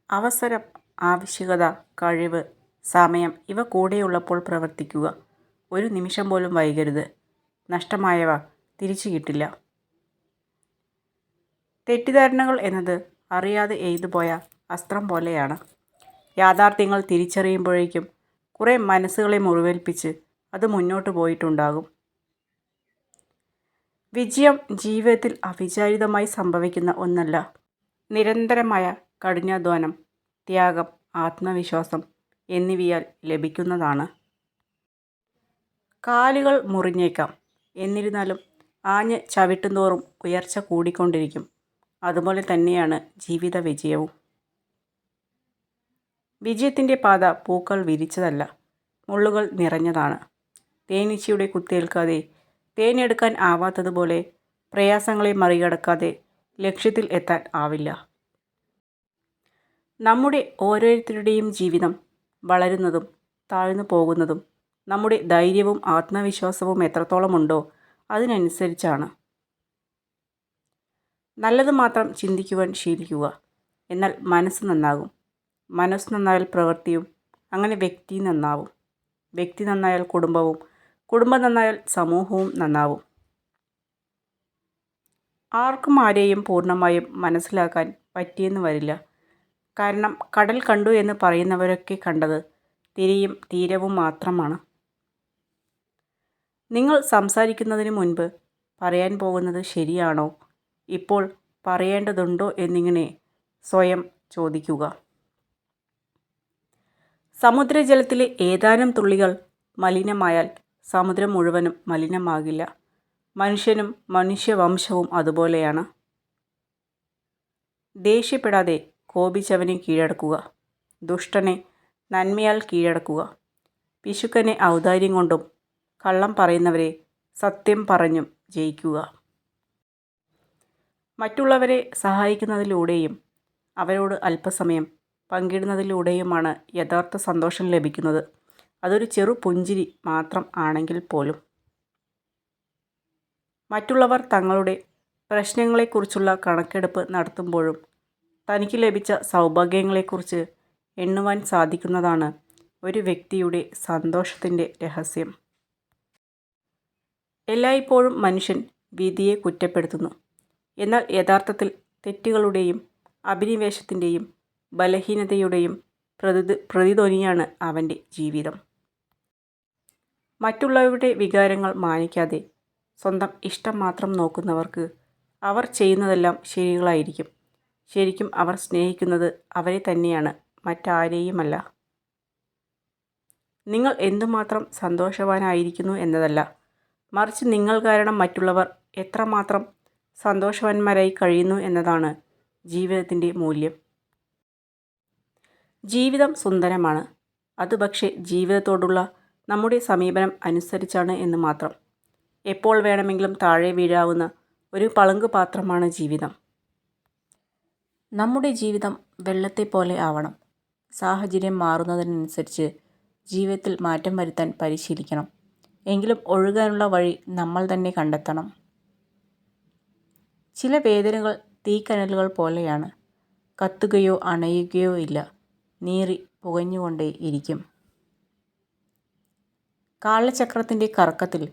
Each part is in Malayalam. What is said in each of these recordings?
അവസരം, ആവശ്യകത, കഴിവ്, സമയം ഇവ കൂടെയുള്ളപ്പോൾ പ്രവർത്തിക്കുക. ഒരു നിമിഷം പോലും വൈകരുത്. നഷ്ടമായവ തിരിച്ചു കിട്ടില്ല. തെറ്റിദ്ധാരണകൾ എന്നത് അറിയാതെ എയ്തുപോയ അസ്ത്രം പോലെയാണ്. യാഥാർത്ഥ്യങ്ങൾ തിരിച്ചറിയുമ്പോഴേക്കും കുറേ മനസ്സുകളെ മുറിവേൽപ്പിച്ച് അത് മുന്നോട്ട് പോയിട്ടുണ്ടാകും. വിജയം ജീവിതത്തിൽ അവിചാരിതമായി സംഭവിക്കുന്ന ഒന്നല്ല. നിരന്തരമായ കഠിനാധ്വാനം, ത്യാഗം, ആത്മവിശ്വാസം എന്നിവയാൽ ലഭിക്കുന്നതാണ്. കാലുകൾ മുറിഞ്ഞേക്കാം, എന്നിരുന്നാലും ആഞ്ഞ് ചവിട്ടുന്തോറും ഉയർച്ച കൂടിക്കൊണ്ടിരിക്കും. അതുപോലെ തന്നെയാണ് ജീവിത വിജയവും. വിജയത്തിൻ്റെ പാത പൂക്കൾ വിരിച്ചതല്ല, മുള്ളുകൾ നിറഞ്ഞതാണ്. തേനീച്ചയുടെ കുത്തേൽക്കാതെ, തേനെടുക്കാൻ ആവാത്തതുപോലെ പ്രയാസങ്ങളെ മറികടക്കാതെ ലക്ഷ്യത്തിൽ എത്താൻ ആവില്ല. നമ്മുടെ ഓരോരുത്തരുടെയും ജീവിതം വളരുന്നതും താഴ്ന്നു പോകുന്നതും നമ്മുടെ ധൈര്യവും ആത്മവിശ്വാസവും എത്രത്തോളമുണ്ടോ അതിനനുസരിച്ചാണ്. നല്ലത് മാത്രം ചിന്തിക്കുവാൻ ശീലിക്കുക, എന്നാൽ മനസ്സ് നന്നാകും. മനസ്സ് നന്നായാൽ പ്രവൃത്തിയും, അങ്ങനെ വ്യക്തി നന്നാവും. വ്യക്തി നന്നായാൽ കുടുംബവും, കുടുംബം നന്നായാൽ സമൂഹവും നന്നാവും. ആർക്കും ആരെയും പൂർണ്ണമായും മനസ്സിലാക്കാൻ പറ്റിയെന്ന് വരില്ല. കാരണം കടൽ കണ്ടു എന്ന് പറയുന്നവരൊക്കെ കണ്ടത് തിരയും തീരവും മാത്രമാണ്. നിങ്ങൾ സംസാരിക്കുന്നതിന് മുൻപ് പറയാൻ പോകുന്നത് ശരിയാണോ, ഇപ്പോൾ പറയേണ്ടതുണ്ടോ എന്നിങ്ങനെ സ്വയം ചോദിക്കുക. സമുദ്രജലത്തിലെ ഏതാനും തുള്ളികൾ മലിനമായാൽ സമുദ്രം മുഴുവനും മലിനമാകില്ല. മനുഷ്യനും മനുഷ്യവംശവും അതുപോലെയാണ്. ദേഷ്യപ്പെടാതെ കോപിച്ചവനെ കീഴടക്കുക. ദുഷ്ടനെ നന്മയാൽ കീഴടക്കുക. പിശുക്കനെ ഔദാര്യം കൊണ്ടും, കള്ളം പറയുന്നവരെ സത്യം പറഞ്ഞും ജയിക്കുക. മറ്റുള്ളവരെ സഹായിക്കുന്നതിലൂടെയും അവരോട് അല്പസമയം പങ്കിടുന്നതിലൂടെയുമാണ് യഥാർത്ഥ സന്തോഷം ലഭിക്കുന്നത്. അതൊരു ചെറു പുഞ്ചിരി മാത്രം ആണെങ്കിൽ പോലും. മറ്റുള്ളവർ തങ്ങളുടെ പ്രശ്നങ്ങളെക്കുറിച്ചുള്ള കണക്കെടുപ്പ് നടത്തുമ്പോഴും തനിക്ക് ലഭിച്ച സൗഭാഗ്യങ്ങളെക്കുറിച്ച് എണ്ണുവാൻ സാധിക്കുന്നതാണ് ഒരു വ്യക്തിയുടെ സന്തോഷത്തിൻ്റെ രഹസ്യം. എല്ലായ്പ്പോഴും മനുഷ്യൻ വിധിയെ കുറ്റപ്പെടുത്തുന്നു. എന്നാൽ യഥാർത്ഥത്തിൽ തെറ്റുകളുടെയും അഭിനിവേശത്തിൻ്റെയും ബലഹീനതയുടെയും പ്രതിധ്വനിയാണ് അവൻ്റെ ജീവിതം. മറ്റുള്ളവരുടെ വികാരങ്ങൾ മാനിക്കാതെ സ്വന്തം ഇഷ്ടം മാത്രം നോക്കുന്നവർക്ക് അവർ ചെയ്യുന്നതെല്ലാം ശരികളായിരിക്കും. ശരിക്കും അവർ സ്നേഹിക്കുന്നത് അവരെ തന്നെയാണ്, മറ്റാരെയുമല്ല. നിങ്ങൾ എന്തുമാത്രം സന്തോഷവാനായിരിക്കുന്നു എന്നതല്ല, മറിച്ച് നിങ്ങൾ കാരണം മറ്റുള്ളവർ എത്രമാത്രം സന്തോഷവാന്മാരായി കഴിയുന്നു എന്നതാണ് ജീവിതത്തിൻ്റെ മൂല്യം. ജീവിതം സുന്ദരമാണ്. അത് പക്ഷേ ജീവിതത്തോടുള്ള നമ്മുടെ സമീപനം അനുസരിച്ചാണ് എന്ന് മാത്രം. എപ്പോൾ വേണമെങ്കിലും താഴെ വീഴാവുന്ന ഒരു പളുങ്ക് പാത്രമാണ് ജീവിതം. നമ്മുടെ ജീവിതം വെള്ളത്തെപ്പോലെ ആവണം. സാഹചര്യം മാറുന്നതിനനുസരിച്ച് ജീവിതത്തിൽ മാറ്റം വരുത്താൻ പരിശീലിക്കണം. എങ്കിലും ഒഴുകാനുള്ള വഴി നമ്മൾ തന്നെ കണ്ടെത്തണം. ചില വേദനകൾ തീക്കനലുകൾ പോലെയാണ്. കത്തുകയോ അണയുകയോ ഇല്ല, നീറി പുകഞ്ഞുകൊണ്ടേ ഇരിക്കും. കാലചക്രത്തിൻ്റെ കറക്കത്തിൽ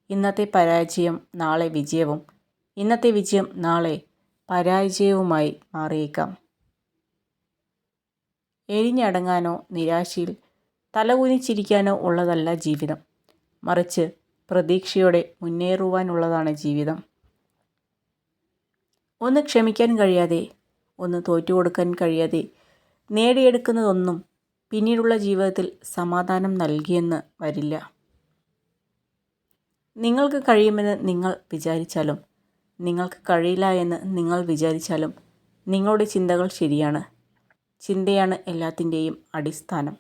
ഇന്നത്തെ പരാജയം നാളെ വിജയവും, ഇന്നത്തെ വിജയം നാളെ പരാജയവുമായി മാറിയേക്കാം. എരിഞ്ഞടങ്ങാനോ നിരാശയിൽ തലകുനിച്ചിരിക്കാനോ ഉള്ളതല്ല ജീവിതം, മറിച്ച് പ്രതീക്ഷയോടെ മുന്നേറുവാനുള്ളതാണ് ജീവിതം. ഒന്ന് ക്ഷമിക്കാൻ കഴിയാതെ, ഒന്ന് തോറ്റുകൊടുക്കാൻ കഴിയാതെ നേടിയെടുക്കുന്നതൊന്നും പിന്നീടുള്ള ജീവിതത്തിൽ സമാധാനം നൽകിയെന്ന് വരില്ല. നിങ്ങൾക്ക് കഴിയുമെന്ന് നിങ്ങൾ വിചാരിച്ചാലും, നിങ്ങൾക്ക് കഴിയില്ല എന്ന് നിങ്ങൾ വിചാരിച്ചാലും നിങ്ങളുടെ ചിന്തകൾ ശരിയാണ്. ചിന്തയാണ് എല്ലാത്തിൻ്റെയും അടിസ്ഥാനം.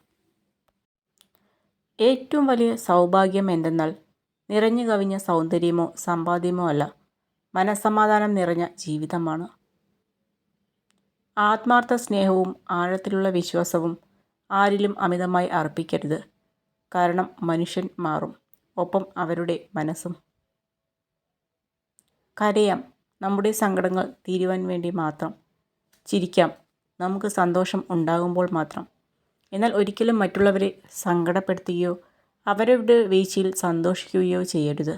ഏറ്റവും വലിയ സൗഭാഗ്യം എന്തെന്നാൽ നിറഞ്ഞു കവിഞ്ഞ സൗന്ദര്യമോ സമ്പാദ്യമോ അല്ല, മനസ്സമാധാനം നിറഞ്ഞ ജീവിതമാണ്. ആത്മാർത്ഥ സ്നേഹവും ആഴത്തിലുള്ള വിശ്വാസവും ആരിലും അമിതമായി അർപ്പിക്കരുത്. കാരണം മനുഷ്യൻ മാറും, ഒപ്പം അവരുടെ മനസ്സും. കരയാം, നമ്മുടെ സങ്കടങ്ങൾ തീരുവാൻ വേണ്ടി മാത്രം. ചിരിക്കാം, നമുക്ക് സന്തോഷം ഉണ്ടാകുമ്പോൾ മാത്രം. എന്നാൽ ഒരിക്കലും മറ്റുള്ളവരെ സങ്കടപ്പെടുത്തുകയോ അവരുടെ വീഴ്ചയിൽ സന്തോഷിക്കുകയോ ചെയ്യരുത്.